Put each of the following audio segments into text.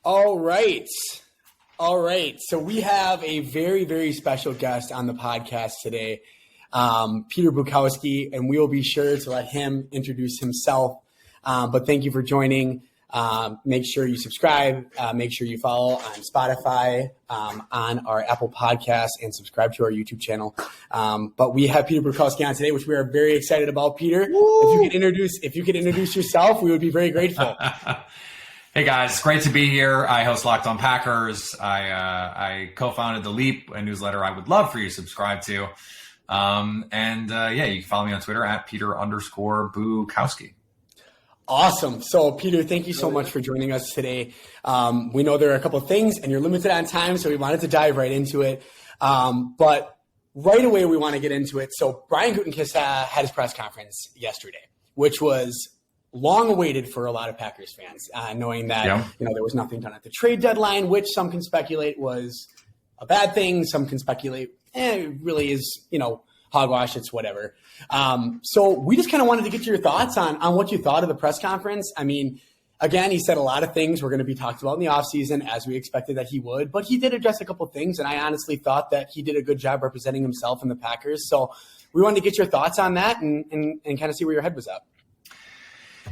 All right. All right. So we have a very, very special guest on the podcast today, Peter Bukowski, and we will be sure to let him introduce himself. But thank you for joining. Make sure you subscribe. Make sure you follow on Spotify, on our Apple Podcasts, and subscribe to our YouTube channel. But we have Peter Bukowski on today, which we are very excited about. Peter, Woo! if you could introduce yourself, we would be very grateful. Hey guys, great to be here. I host Locked On Packers. I co-founded The Leap, a newsletter I would love for you to subscribe to. You can follow me on Twitter at Peter_Bukowski. Awesome. So, Peter, thank you so much for joining us today. We know there are a couple of things, and you're limited on time, so we wanted to dive right into it. But right away, we want to get into it. So, Brian Gutekunst had his press conference yesterday, which was long awaited for a lot of Packers fans, knowing that there was nothing done at the trade deadline, which some can speculate was a bad thing. Some can speculate it really is hogwash. It's whatever. So we just kind of wanted to get your thoughts on what you thought of the press conference. I mean, again, he said a lot of things were going to be talked about in the offseason, as we expected that he would, but he did address a couple of things, and I honestly thought that he did a good job representing himself and the Packers. So we wanted to get your thoughts on that and kind of see where your head was at.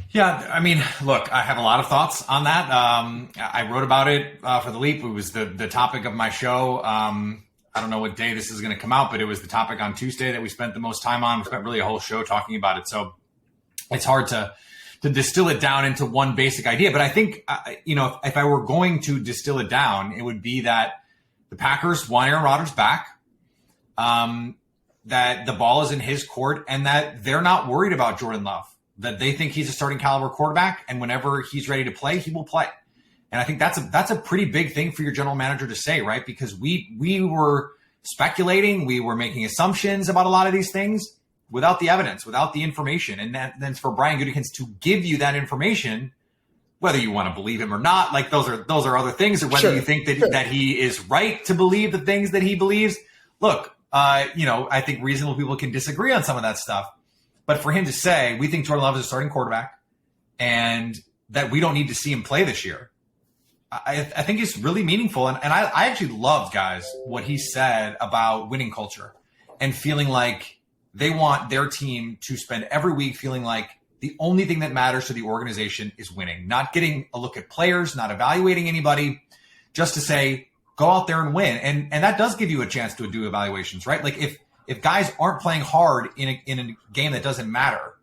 Yeah, I mean, look, I have a lot of thoughts on that. I wrote about it for The Leap. It was the topic of my show. I don't know what day this is going to come out, but it was the topic on Tuesday that we spent the most time on. We spent really a whole show talking about it. So it's hard to distill it down into one basic idea. But I think, if I were going to distill it down, it would be that the Packers want Aaron Rodgers back, that the ball is in his court, and that they're not worried about Jordan Love, that they think he's a starting caliber quarterback, and whenever he's ready to play, he will play. And I think that's a pretty big thing for your general manager to say, right? Because we were speculating, we were making assumptions about a lot of these things without the evidence, without the information. And then for Brian Gutekunst to give you that information, whether you want to believe him or not, like those are other things, or whether you think that he is right to believe the things that he believes. Look, I think reasonable people can disagree on some of that stuff. But for him to say, we think Jordan Love is a starting quarterback and that we don't need to see him play this year, I think it's really meaningful. And I actually loved, guys, what he said about winning culture and feeling like they want their team to spend every week feeling like the only thing that matters to the organization is winning, not getting a look at players, not evaluating anybody, just to say, go out there and win. And that does give you a chance to do evaluations, right? Like if guys aren't playing hard in a game that doesn't matter,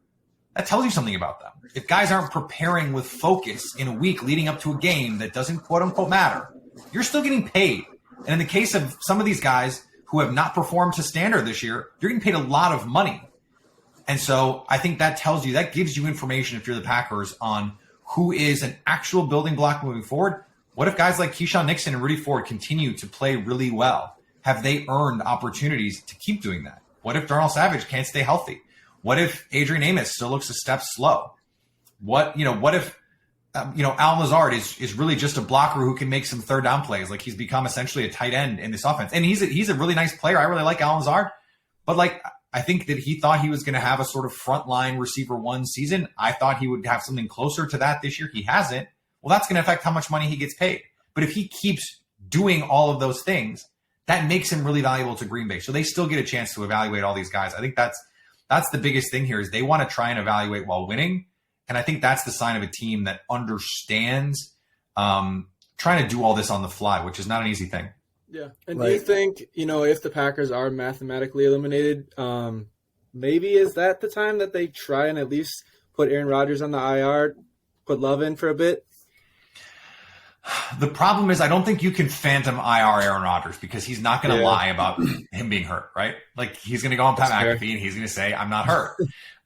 that tells you something about them. If guys aren't preparing with focus in a week leading up to a game that doesn't quote unquote matter, you're still getting paid. And in the case of some of these guys who have not performed to standard this year, you're getting paid a lot of money. And so I think that gives you information if you're the Packers on who is an actual building block moving forward. What if guys like Keyshawn Nixon and Rudy Ford continue to play really well? Have they earned opportunities to keep doing that? What if Darnell Savage can't stay healthy? What if Adrian Amos still looks a step slow? What if Allen Lazard is really just a blocker who can make some third down plays? Like he's become essentially a tight end in this offense. And he's a really nice player. I really like Allen Lazard. But I think that he thought he was going to have a sort of frontline receiver one season. I thought he would have something closer to that this year. He hasn't. Well, that's going to affect how much money he gets paid. But if he keeps doing all of those things, that makes him really valuable to Green Bay. So they still get a chance to evaluate all these guys. I think that's the biggest thing here is they want to try and evaluate while winning. And I think that's the sign of a team that understands trying to do all this on the fly, which is not an easy thing. Yeah. And do you think, if the Packers are mathematically eliminated, maybe is that the time that they try and at least put Aaron Rodgers on the IR, put Love in for a bit? The problem is I don't think you can phantom IR Aaron Rodgers because he's not going to lie about him being hurt, right? Like he's going to go on Pat McAfee and he's going to say, I'm not hurt.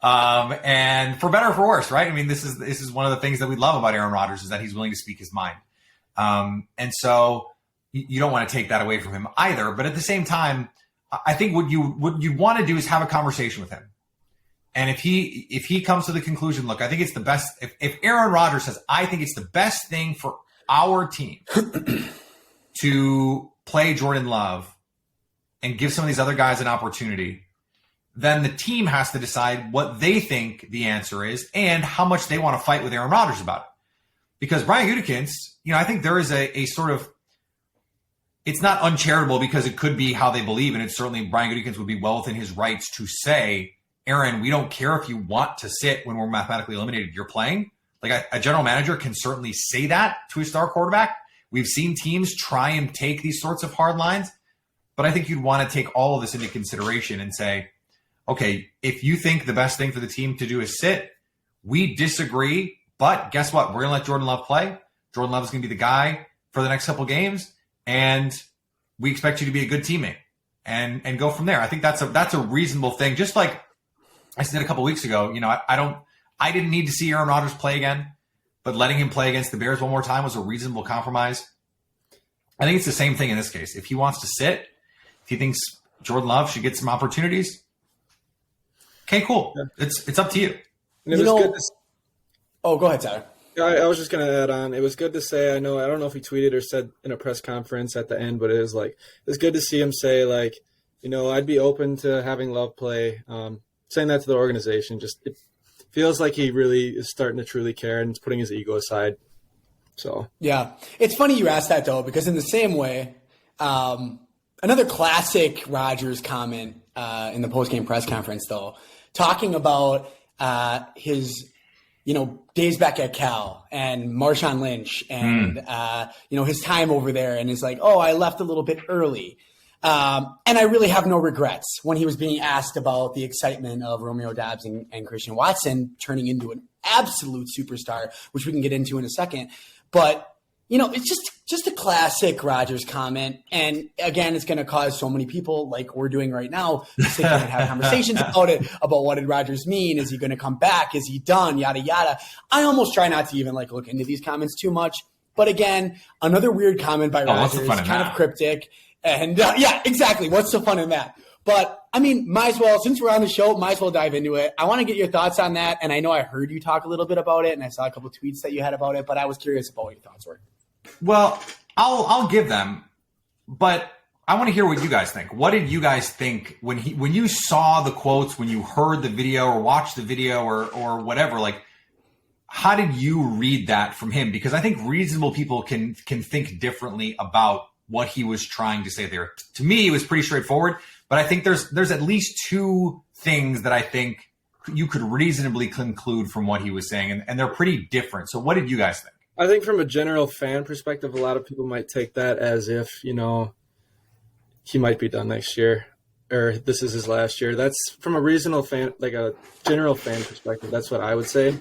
And for better or for worse, right? I mean, this is one of the things that we love about Aaron Rodgers is that he's willing to speak his mind. And so you don't want to take that away from him either. But at the same time, I think what you want to do is have a conversation with him. And if he comes to the conclusion, look, I think it's the best. If Aaron Rodgers says, I think it's the best thing for our team to play Jordan Love and give some of these other guys an opportunity, then the team has to decide what they think the answer is and how much they want to fight with Aaron Rodgers about it. Because Brian Gutekunst I think there is a sort of, it's not uncharitable because it could be how they believe, and it's certainly Brian Gutekunst would be well within his rights to say, Aaron, we don't care if you want to sit when we're mathematically eliminated, you're playing. Like a general manager can certainly say that to a star quarterback. We've seen teams try and take these sorts of hard lines, but I think you'd want to take all of this into consideration and say, okay, if you think the best thing for the team to do is sit, we disagree, but guess what? We're going to let Jordan Love play. Jordan Love is going to be the guy for the next couple games, and we expect you to be a good teammate and go from there. I think that's a reasonable thing. Just like I said a couple weeks ago, I didn't need to see Aaron Rodgers play again, but letting him play against the Bears one more time was a reasonable compromise. I think it's the same thing in this case. If he wants to sit, if he thinks Jordan Love should get some opportunities, okay, cool. Yeah. It's up to you. And it was good Oh, go ahead, Tyler. I was just going to add on. It was good to say, I don't know if he tweeted or said in a press conference at the end, but it was good to see him say, like, I'd be open to having Love play. Saying that to the organization, it feels like he really is starting to truly care and is putting his ego aside. So yeah, it's funny you asked that though, because in the same way, another classic Rodgers comment in the postgame press conference, though, talking about his days back at Cal and Marshawn Lynch and his time over there, and he's like, oh, I left a little bit early. And I really have no regrets when he was being asked about the excitement of Romeo Doubs and Christian Watson turning into an absolute superstar, which we can get into in a second. But, it's just a classic Rodgers comment. And again, it's going to cause so many people, like we're doing right now, to sit here and have conversations about it, about what did Rodgers mean? Is he going to come back? Is he done? Yada, yada. I almost try not to even look into these comments too much. But again, another weird comment by Rodgers, kind of cryptic. And yeah, exactly. What's the fun in that? But I mean, might as well, since we're on the show, might as well dive into it. I want to get your thoughts on that. And I know I heard you talk a little bit about it, and I saw a couple of tweets that you had about it, but I was curious about what your thoughts were. Well, I'll give them, but I want to hear what you guys think. What did you guys think when you saw the quotes, when you heard the video or watched the video or whatever? How did you read that from him? Because I think reasonable people can think differently about what he was trying to say there. To me, it was pretty straightforward, but I think there's at least two things that I think you could reasonably conclude from what he was saying, and they're pretty different. So what did you guys think? I think from a general fan perspective, a lot of people might take that as if, he might be done next year or this is his last year. That's from a reasonable fan, like a general fan perspective. That's what I would say.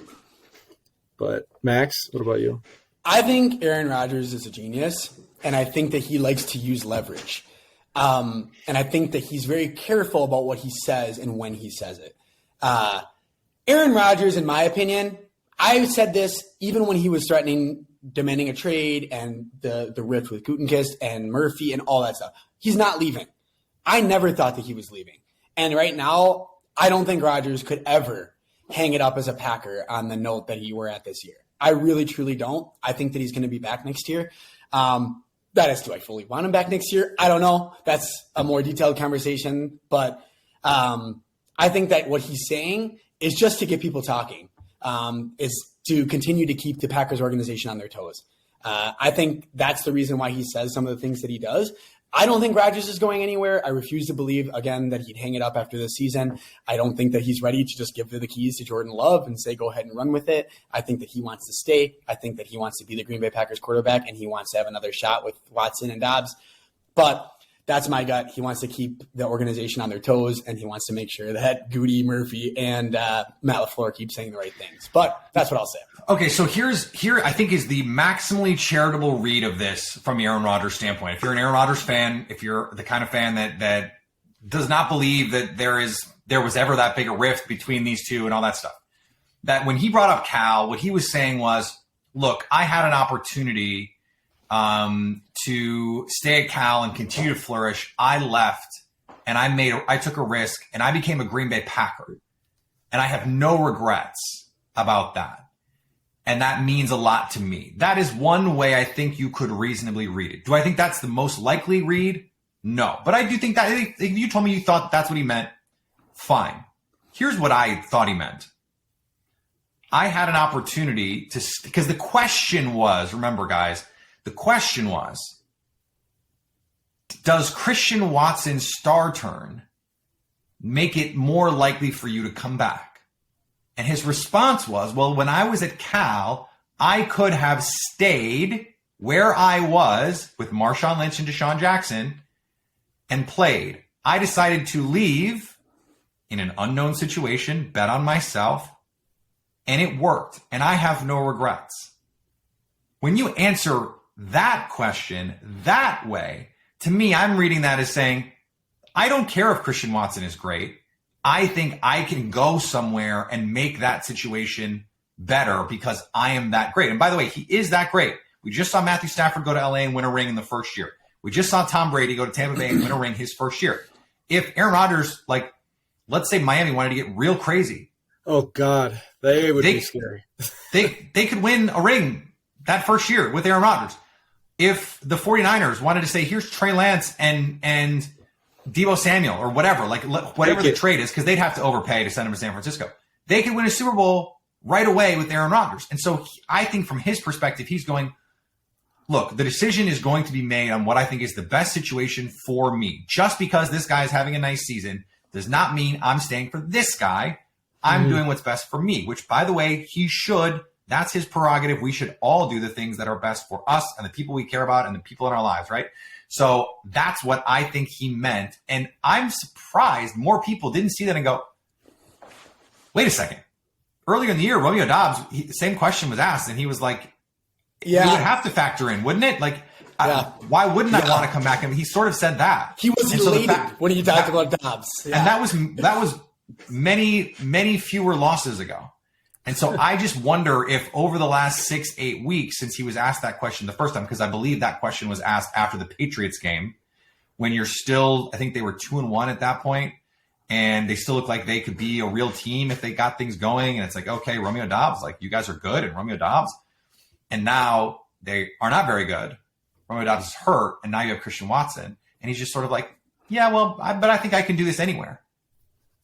But Max, what about you? I think Aaron Rodgers is a genius, and I think that he likes to use leverage. And I think that he's very careful about what he says and when he says it. Aaron Rodgers, in my opinion, I said this even when he was demanding a trade and the rift with Gutekunst and Murphy and all that stuff. He's not leaving. I never thought that he was leaving. And right now, I don't think Rodgers could ever hang it up as a Packer on the note that he were at this year. I really, truly don't. I think that he's going to be back next year. That is, do I fully want him back next year? I don't know. That's a more detailed conversation. But I think that what he's saying is just to get people talking, is to continue to keep the Packers organization on their toes. I think that's the reason why he says some of the things that he does. I don't think Rodgers is going anywhere. I refuse to believe, again, that he'd hang it up after this season. I don't think that he's ready to just give the keys to Jordan Love and say, go ahead and run with it. I think that he wants to stay. I think that he wants to be the Green Bay Packers quarterback, and he wants to have another shot with Watson and Dobbs. But that's my gut. He wants to keep the organization on their toes, and he wants to make sure that Goody, Murphy, and Matt LaFleur keep saying the right things. But that's what I'll say. Okay, so here I think is the maximally charitable read of this from the Aaron Rodgers standpoint. If you're an Aaron Rodgers fan, if you're the kind of fan that does not believe that there was ever that big a rift between these two and all that stuff, that when he brought up Cal, what he was saying was, look, I had an opportunity to stay at Cal and continue to flourish. I left and I took a risk and I became a Green Bay Packer, and I have no regrets about that. And that means a lot to me. That is one way I think you could reasonably read it. Do I think that's the most likely read? No. But I do think that if you told me you thought that's what he meant, fine. Here's what I thought he meant. I had an opportunity because the question was, remember guys, The question was, does Christian Watson's star turn make it more likely for you to come back? And his response was, well, when I was at Cal, I could have stayed where I was with Marshawn Lynch and Deshaun Jackson and played. I decided to leave in an unknown situation, bet on myself, and it worked. And I have no regrets. When you answer that question that way, to me, I'm reading that as saying, I don't care if Christian Watson is great. I think I can go somewhere and make that situation better because I am that great. And by the way, he is that great. We just saw Matthew Stafford go to LA and win a ring in the first year. We just saw Tom Brady go to Tampa Bay and win a ring his first year. If Aaron Rodgers, like, let's say Miami wanted to get real crazy. Oh, God. They would be scary. They could win a ring that first year with Aaron Rodgers. If the 49ers wanted to say, here's Trey Lance and Deebo Samuel or whatever, like whatever the trade is, because they'd have to overpay to send him to San Francisco. They could win a Super Bowl right away with Aaron Rodgers. And so I think from his perspective, he's going, look, the decision is going to be made on what I think is the best situation for me. Just because this guy is having a nice season does not mean I'm staying for this guy. I'm doing what's best for me, which, by the way, he should. That's his prerogative. We should all do the things that are best for us and the people we care about and the people in our lives, right? So that's what I think he meant. And I'm surprised more people didn't see that and go, wait a second. Earlier in the year, Romeo Doubs, same question was asked, and he was like, yeah, you would have to factor in, wouldn't it? Like, why wouldn't I want to come back? And he sort of said that. He was elated when he talked about Doubs. Yeah. And that was many, many fewer losses ago. And so I just wonder if over the last 6-8 weeks, since he was asked that question the first time, because I believe that question was asked after the Patriots game, when you're still, I think they were 2-1 at that point, and they still look like they could be a real team if they got things going. And it's like, okay, Romeo Doubs, like, you guys are good, and Romeo Doubs. And now they are not very good. Romeo Doubs is hurt, and now you have Christian Watson. And he's just sort of like, yeah, well, but I think I can do this anywhere.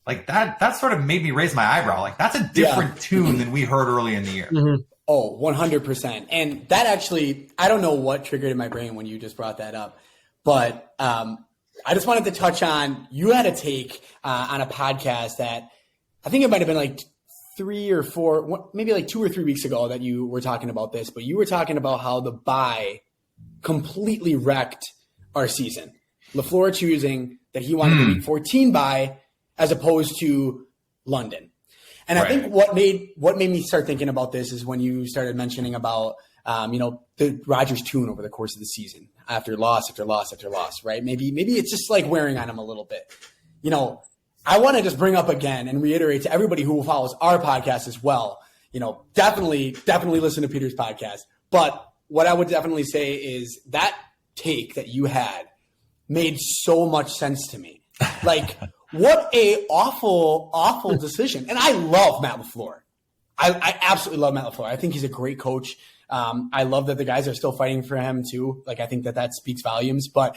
Like that sort of made me raise my eyebrow. Like, that's a different tune than we heard early in the year. Mm-hmm. Oh, 100%. And that actually, I don't know what triggered in my brain when you just brought that up, but I just wanted to touch on, you had a take on a podcast that I think it might've been like 3 or 4, maybe like 2 or 3 weeks ago that you were talking about this, but you were talking about how the bye completely wrecked our season. LaFleur choosing that he wanted the week 14 bye as opposed to London. And I think what made me start thinking about this is when you started mentioning about, the Rodgers tune over the course of the season after loss, after loss, after loss, right? Maybe it's just like wearing on him a little bit. I want to just bring up again and reiterate to everybody who follows our podcast as well, definitely listen to Peter's podcast. But what I would definitely say is that take that you had made so much sense to me. Like, what a awful decision. And I love Matt LaFleur. I absolutely love Matt LaFleur. I think he's a great coach. I love that the guys are still fighting for him too. Like, I think that speaks volumes. But,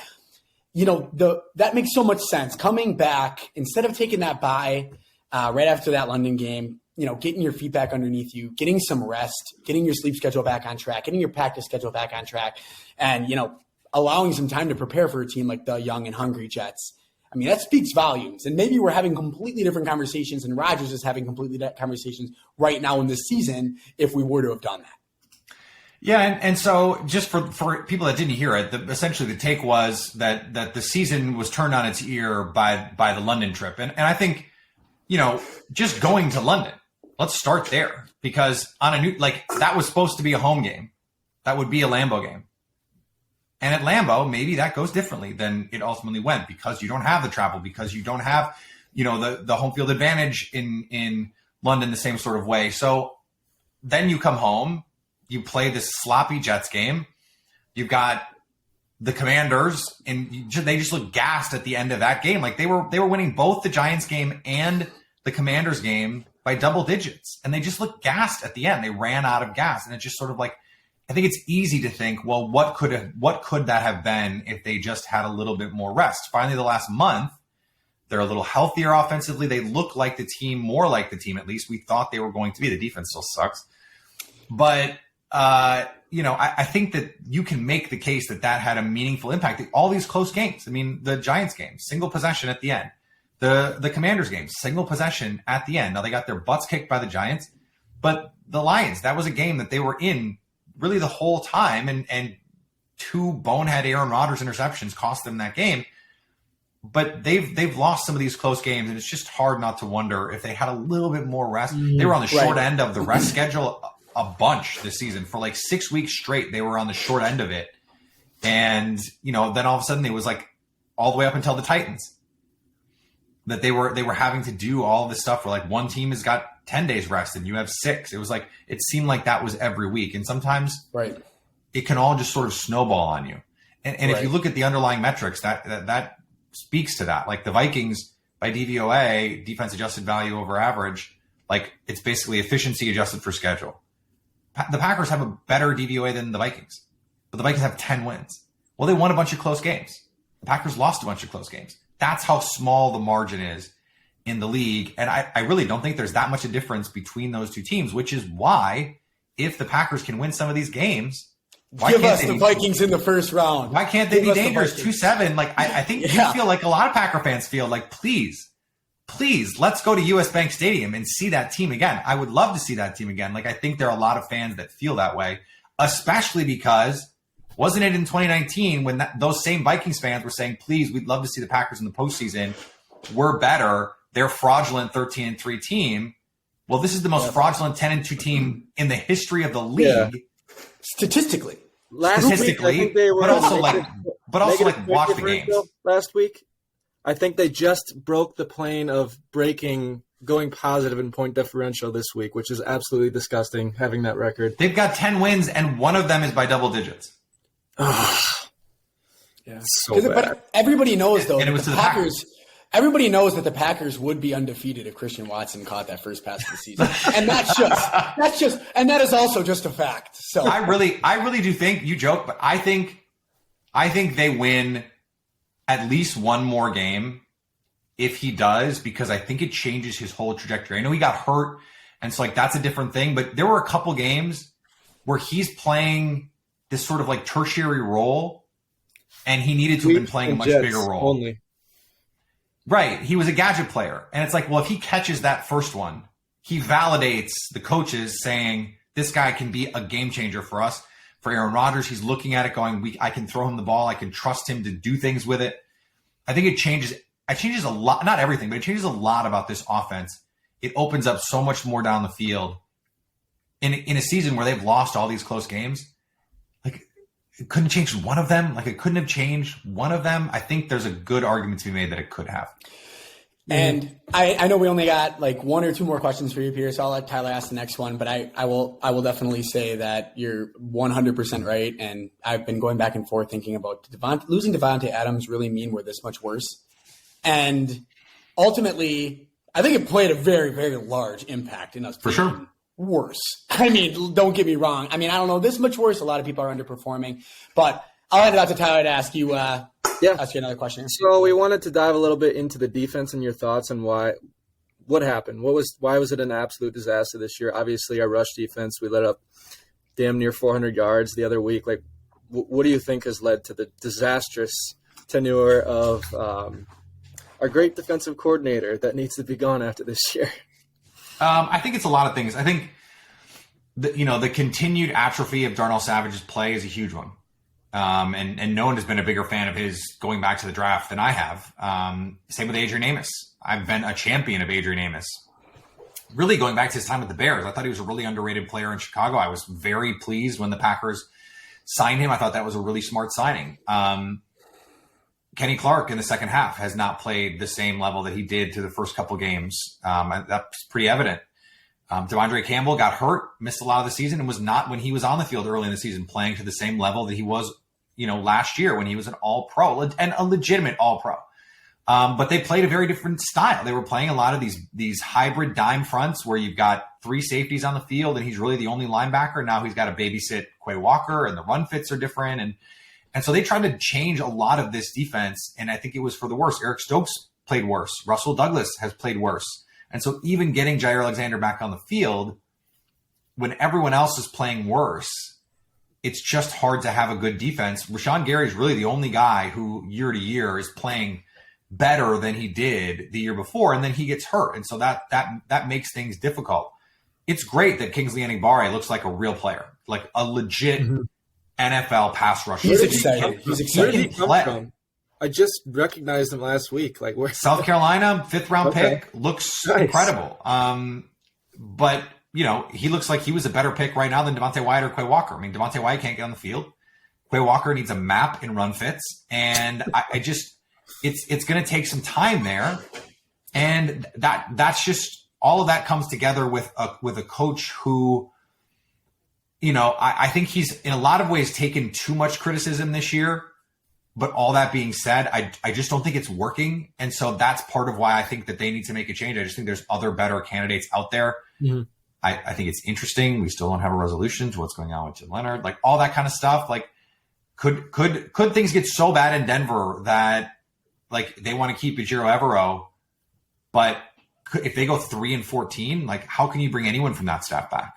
that makes so much sense. Coming back, instead of taking that bye right after that London game, getting your feet back underneath you, getting some rest, getting your sleep schedule back on track, getting your practice schedule back on track, and, allowing some time to prepare for a team like the young and hungry Jets. I mean, that speaks volumes. And maybe we're having completely different conversations, and Rodgers is having completely different conversations right now in this season if we were to have done that. Yeah, and so just for people that didn't hear it, essentially the take was that the season was turned on its ear by the London trip. And I think, just going to London, let's start there. Because on that was supposed to be a home game. That would be a Lambeau game. And at Lambeau, maybe that goes differently than it ultimately went because you don't have the travel, because you don't have, the home field advantage in London the same sort of way. So then you come home, you play this sloppy Jets game. You've got the Commanders, and they just look gassed at the end of that game. Like they were winning both the Giants game and the Commanders game by double digits, and they just looked gassed at the end. They ran out of gas, and it's just sort of like, I think it's easy to think, well, what could that have been if they just had a little bit more rest? Finally, the last month, they're a little healthier offensively. They look like the team, more like the team, at least we thought they were going to be. The defense still sucks. But I think that you can make the case that had a meaningful impact. All these close games. I mean, the Giants game, single possession at the end. The Commanders game, single possession at the end. Now they got their butts kicked by the Giants, but the Lions, that was a game that they were in really the whole time, and 2 bonehead Aaron Rodgers interceptions cost them that game. But they've lost some of these close games, and it's just hard not to wonder if they had a little bit more rest. They were on the short end of the rest schedule a bunch this season. For like 6 weeks straight, they were on the short end of it. And, then all of a sudden it was like all the way up until the Titans that they were having to do all this stuff where like one team has got 10 days rest and you have 6. It was like, it seemed like that was every week. And sometimes it can all just sort of snowball on you. And if you look at the underlying metrics, that speaks to that. Like the Vikings by DVOA, defense adjusted value over average, like it's basically efficiency adjusted for schedule. The Packers have a better DVOA than the Vikings, but the Vikings have 10 wins. Well, they won a bunch of close games. The Packers lost a bunch of close games. That's how small the margin is in the league. And I really don't think there's that much a difference between those two teams, which is why if the Packers can win some of these games, why give can't us they the Vikings in the first round. Why can't they be dangerous? 2-7. Like I think you feel like a lot of Packer fans feel like, please, let's go to US Bank Stadium and see that team again. I would love to see that team again. Like I think there are a lot of fans that feel that way, especially because wasn't it in 2019 when those same Vikings fans were saying, please, we'd love to see the Packers in the postseason. We're better. They're fraudulent 13-3 team. Well, this is the most fraudulent 10-2 team in the history of the league. Yeah. Statistically, week, I think they were but also watch the games. Last week, I think they just broke the plane of going positive in point differential this week, which is absolutely disgusting. Having that record, they've got 10 wins, and one of them is by double digits. Yeah, so bad. But everybody knows though, and it was the Packers. Everybody knows that the Packers would be undefeated if Christian Watson caught that first pass of the season, and that is also just a fact. So I really do think you joke, but I think they win at least one more game if he does, because I think it changes his whole trajectory. I know he got hurt, and so like that's a different thing. But there were a couple games where he's playing this sort of like tertiary role, and he needed to have been playing a much bigger role. Only. Right. He was a gadget player. And it's like, well, if he catches that first one, he validates the coaches saying this guy can be a game changer for us. For Aaron Rodgers, he's looking at it going, I can throw him the ball. I can trust him to do things with it. I think it changes a lot, not everything, but it changes a lot about this offense. It opens up so much more down the field in a season where they've lost all these close games. Like, it couldn't have changed one of them. Like, it couldn't have changed one of them. I think there's a good argument to be made that it could have. And I know we only got like one or two more questions for you, Peter, so I'll let Tyler ask the next one. But I will definitely say that you're 100% right. And I've been going back and forth thinking about losing Devontae Adams really mean we're this much worse. And ultimately, I think it played a very, very large impact in us being worse. I mean, don't get me wrong. I mean, I don't know, this much worse. A lot of people are underperforming. But I'll hand it out to Tyler to ask you another question. So we wanted to dive a little bit into the defense and your thoughts on what happened. Why was it an absolute disaster this year? Obviously, our rush defense, we let up damn near 400 yards the other week. Like, what do you think has led to the disastrous tenure of our great defensive coordinator that needs to be gone after this year? I think it's a lot of things. I think the continued atrophy of Darnell Savage's play is a huge one. And no one has been a bigger fan of his going back to the draft than I have. Same with Adrian Amos. I've been a champion of Adrian Amos. Really going back to his time with the Bears, I thought he was a really underrated player in Chicago. I was very pleased when the Packers signed him. I thought that was a really smart signing. Kenny Clark in the second half has not played the same level that he did to the first couple games. That's pretty evident. Devondre Campbell got hurt, missed a lot of the season, and was not, when he was on the field early in the season, playing to the same level that he was, last year when he was an all-pro and a legitimate all-pro. But they played a very different style. They were playing a lot of these hybrid dime fronts where you've got three safeties on the field and he's really the only linebacker. Now he's got to babysit Quay Walker and the run fits are different. And so they tried to change a lot of this defense, and I think it was for the worse. Eric Stokes played worse. Russell Douglas has played worse. And so even getting Jair Alexander back on the field when everyone else is playing worse, it's just hard to have a good defense. Rashawn Gary is really the only guy who year to year is playing better than he did the year before, and then he gets hurt. And so that makes things difficult. It's great that Kingsley Enagbare looks like a real player, like a legit NFL pass rusher. He's excited. Where did he come from? I just recognized him last week. Like where? South Carolina, 5th round pick, looks incredible. But he looks like he was a better pick right now than Devontae Wyatt or Quay Walker. I mean, Devontae Wyatt can't get on the field. Quay Walker needs a map and run fits, and it's going to take some time there, and that's just all of that comes together with a coach who, I think he's in a lot of ways taken too much criticism this year. But all that being said, I just don't think it's working. And so that's part of why I think that they need to make a change. I just think there's other better candidates out there. Mm-hmm. I think it's interesting. We still don't have a resolution to what's going on with Jim Leonard, like all that kind of stuff. Like could things get so bad in Denver that like they want to keep Ejiro Evero, but if they go 3-14, like how can you bring anyone from that staff back?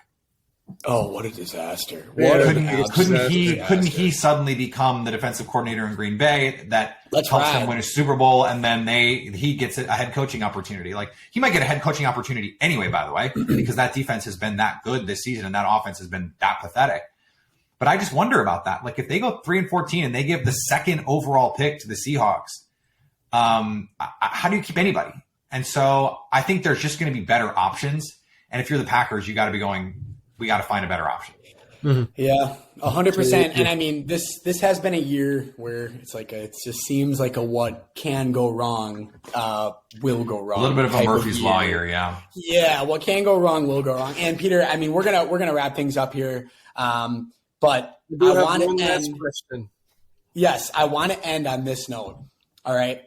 Oh, what a disaster! Couldn't he suddenly become the defensive coordinator in Green Bay that helps them win a Super Bowl, and then he gets a head coaching opportunity? Like he might get a head coaching opportunity anyway, by the way, because that defense has been that good this season and that offense has been that pathetic. But I just wonder about that. Like if they go 3-14 and they give the 2nd overall pick to the Seahawks, how do you keep anybody? And so I think there's just going to be better options. And if you're the Packers, you got to be going, we got to find a better option. Mm-hmm. Yeah, 100%. And I mean, this has been a year where it's like it just seems like a what can go wrong will go wrong. A little bit of a Murphy's Law here, yeah. Yeah, what can go wrong will go wrong. And Peter, I mean, we're gonna wrap things up here, but I want to end. Question. Yes, I want to end on this note. All right,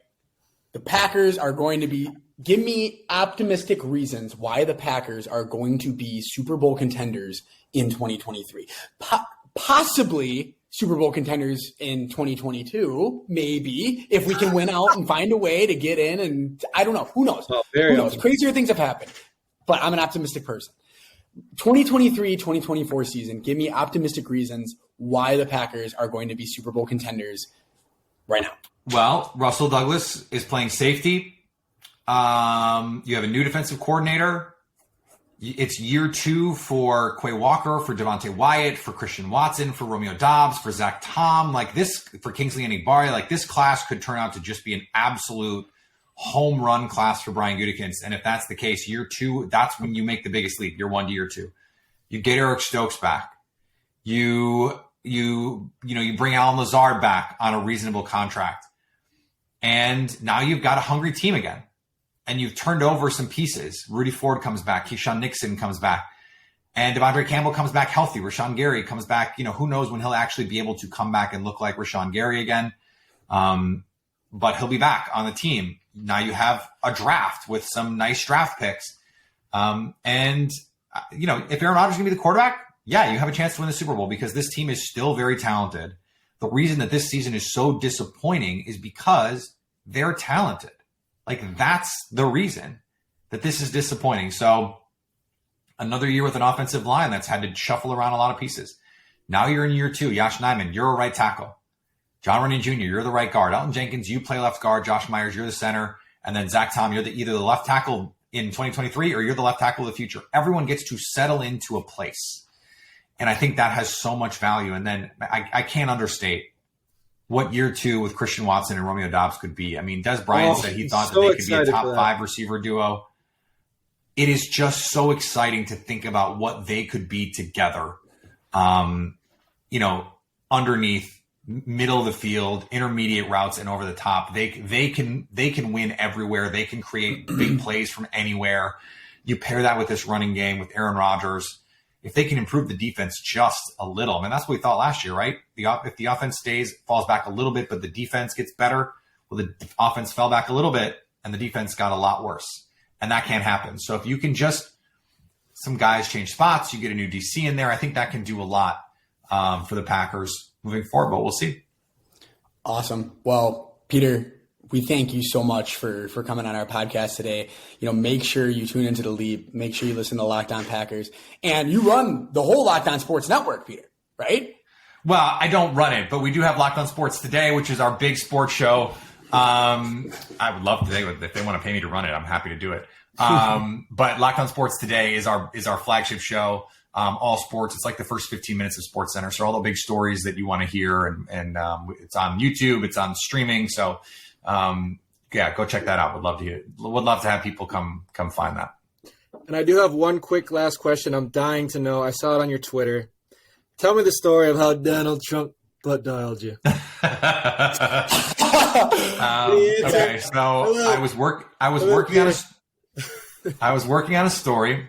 the Packers are going to be. Give me optimistic reasons why the Packers are going to be Super Bowl contenders in 2023. Possibly Super Bowl contenders in 2022, maybe, if we can win out and find a way to get in. And I don't know. Who knows? Who knows? Crazier things have happened. But I'm an optimistic person. 2023, 2024 season, give me optimistic reasons why the Packers are going to be Super Bowl contenders right now. Well, Russell Douglas is playing safety. You have a new defensive coordinator. It's year 2 for Quay Walker, for Devontae Wyatt, for Christian Watson, for Romeo Doubs, for Zach Tom. Like this, for Kingsley Enagbare, like this class could turn out to just be an absolute home run class for Brian Gutekunst. And if that's the case, year 2, that's when you make the biggest leap. Year 1 to year 2, you get Eric Stokes back. You bring Alan Lazard back on a reasonable contract, and now you've got a hungry team again. And you've turned over some pieces. Rudy Ford comes back. Keyshawn Nixon comes back. And Devondre Campbell comes back healthy. Rashawn Gary comes back. Who knows when he'll actually be able to come back and look like Rashawn Gary again. But he'll be back on the team. Now you have a draft with some nice draft picks. If Aaron Rodgers is going to be the quarterback, yeah, you have a chance to win the Super Bowl because this team is still very talented. The reason that this season is so disappointing is because they're talented. Like that's the reason that this is disappointing. So another year with an offensive line that's had to shuffle around a lot of pieces. Now you're in year 2. Yosh Nijman, you're a right tackle. John Runyan Jr., you're the right guard. Elton Jenkins, you play left guard. Josh Myers, you're the center. And then Zach Tom, you're either the left tackle in 2023 or you're the left tackle of the future. Everyone gets to settle into a place. And I think that has so much value. And then I can't understate what year 2 with Christian Watson and Romeo Doubs could be. I mean, Des Bryant said he thought that they could be a top 5 receiver duo. It is just so exciting to think about what they could be together. Underneath, middle of the field, intermediate routes, and over the top. They can win everywhere. They can create big plays from anywhere. You pair that with this running game with Aaron Rodgers. If they can improve the defense just a little, I mean, that's what we thought last year, right? If the offense falls back a little bit, but the defense gets better, well, the offense fell back a little bit and the defense got a lot worse. And that can't happen. So if you can some guys change spots, you get a new DC in there, I think that can do a lot for the Packers moving forward, but we'll see. Awesome. Well, Peter, we thank you so much for coming on our podcast today. Make sure you tune into The Leap. Make sure you listen to Locked On Packers. And you run the whole Locked On Sports Network, Peter, right? Well, I don't run it, but we do have Locked On Sports Today, which is our big sports show. I would love to, if they want to pay me to run it, I'm happy to do it. But Locked On Sports Today is our flagship show. All sports. It's like the first 15 minutes of Sports Center. So all the big stories that you want to hear, and it's on YouTube, it's on streaming. So go check that out. Would love to have people come find that. And I do have one quick last question. I'm dying to know. I saw it on your Twitter. Tell me the story of how Donald Trump butt dialed you. Okay, so I was working on a story,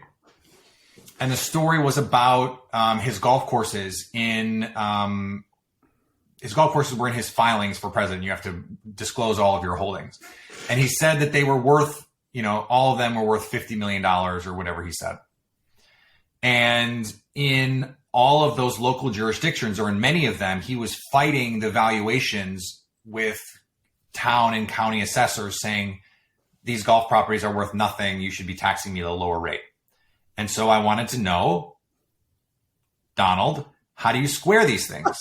and the story was about his golf courses his golf courses were in his filings for president. You have to disclose all of your holdings, and he said that they were worth, all of them were worth $50 million or whatever he said, and in all of those local jurisdictions, or in many of them, he was fighting the valuations with town and county assessors, saying these golf properties are worth nothing. You should be taxing me at a lower rate. And so I wanted to know, Donald, how do you square these things?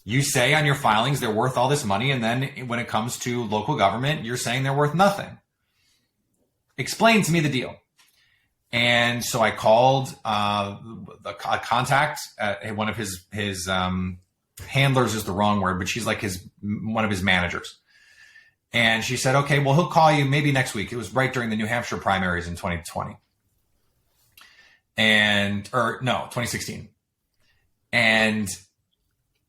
You say on your filings they're worth all this money, and then when it comes to local government, you're saying they're worth nothing. Explain to me the deal. And so I called a contact, one of his handlers is the wrong word, but she's like one of his managers. And she said, okay, well, he'll call you maybe next week. It was right during the New Hampshire primaries in 2020. 2016. And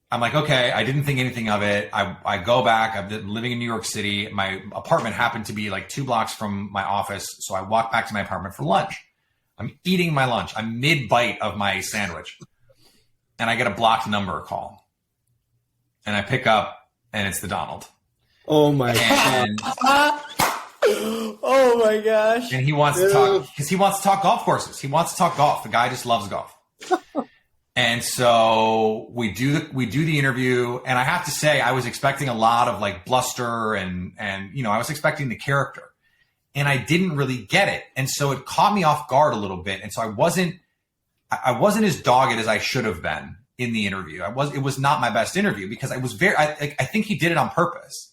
I'm like, okay, I didn't think anything of it. I go back. I've been living in New York City. My apartment happened to be like 2 blocks from my office. So I walk back to my apartment for lunch. I'm eating my lunch. I'm mid-bite of my sandwich. And I get a blocked number call. And I pick up, and it's the Donald. Oh, my God. Oh, my gosh. And he wants to talk, because he wants to talk golf courses. He wants to talk golf. The guy just loves golf. And so we do the interview. And I have to say, I was expecting a lot of like bluster and I was expecting the character. And I didn't really get it. And so it caught me off guard a little bit. And so I wasn't as dogged as I should have been in the interview. It was not my best interview, because I think he did it on purpose,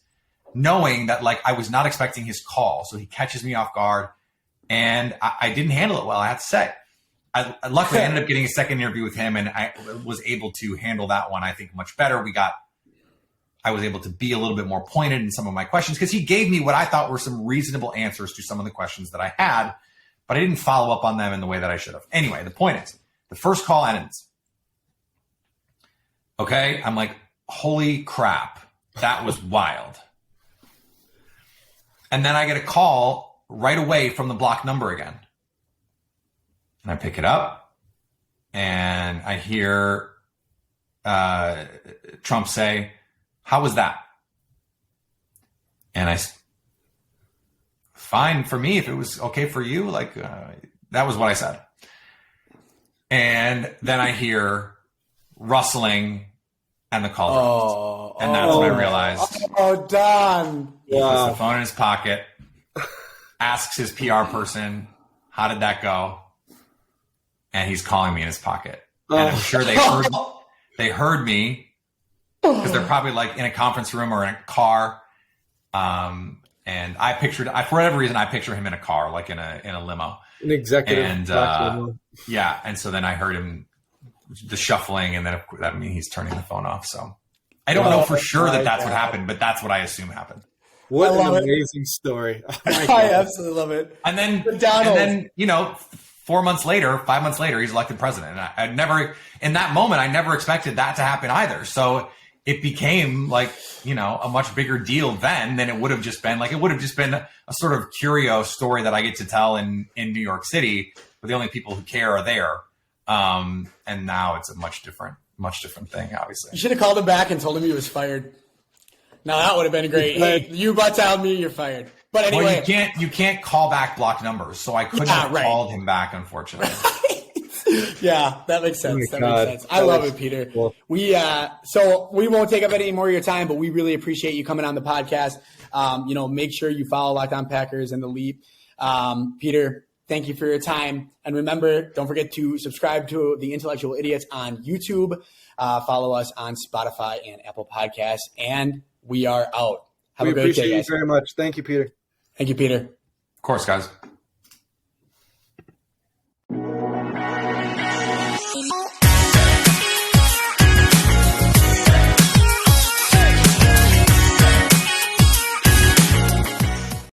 knowing that like I was not expecting his call. So he catches me off guard, and I didn't handle it well, I have to say. Luckily I ended up getting a second interview with him, and I was able to handle that one, I think, much better. I was able to be a little bit more pointed in some of my questions, because he gave me what I thought were some reasonable answers to some of the questions that I had, but I didn't follow up on them in the way that I should have. Anyway, the point is, the first call ends. Okay, I'm like, holy crap, that was wild. And then I get a call right away from the blocked number again. And I pick it up, and I hear Trump say, "How was that?" And fine for me, if it was okay for you, that was what I said. And then I hear rustling, and the call drops. And that's when I realized. Oh, Don. He puts the phone in his pocket, asks his PR person, "How did that go?" And he's calling me in his pocket. And I'm sure they heard me, because they're probably like in a conference room or in a car. And for whatever reason, I picture him in a car, like in a limo. An executive. And yeah. And so then I heard him, the shuffling, and then that means he's turning the phone off. So I don't know for sure that's what happened, but that's what I assume happened. What an amazing story. Oh, I absolutely love it. And then 5 months later, he's elected president. And I never, in that moment, I never expected that to happen either. So it became like, a much bigger deal then than it would have just been. Like, it would have just been a sort of curio story that I get to tell in New York City, where the only people who care are there. And now it's a much different thing, obviously. You should have called him back and told him he was fired. Now that would have been great. Hey, you butt dialed me, you're fired. But anyway, well, you can't call back blocked numbers, so I couldn't have called him back, unfortunately. Yeah, that makes sense. Makes sense. I love it, Peter. Cool. So we won't take up any more of your time, but we really appreciate you coming on the podcast. Make sure you follow Locked On Packers and The Leap. Peter, Thank you for your time. And remember, don't forget to subscribe to the Intellectual Idiots on YouTube. Follow us on Spotify and Apple Podcasts. And we are out. Have a great day, guys. We appreciate you very much. Thank you, Peter. Thank you, Peter. Of course, guys.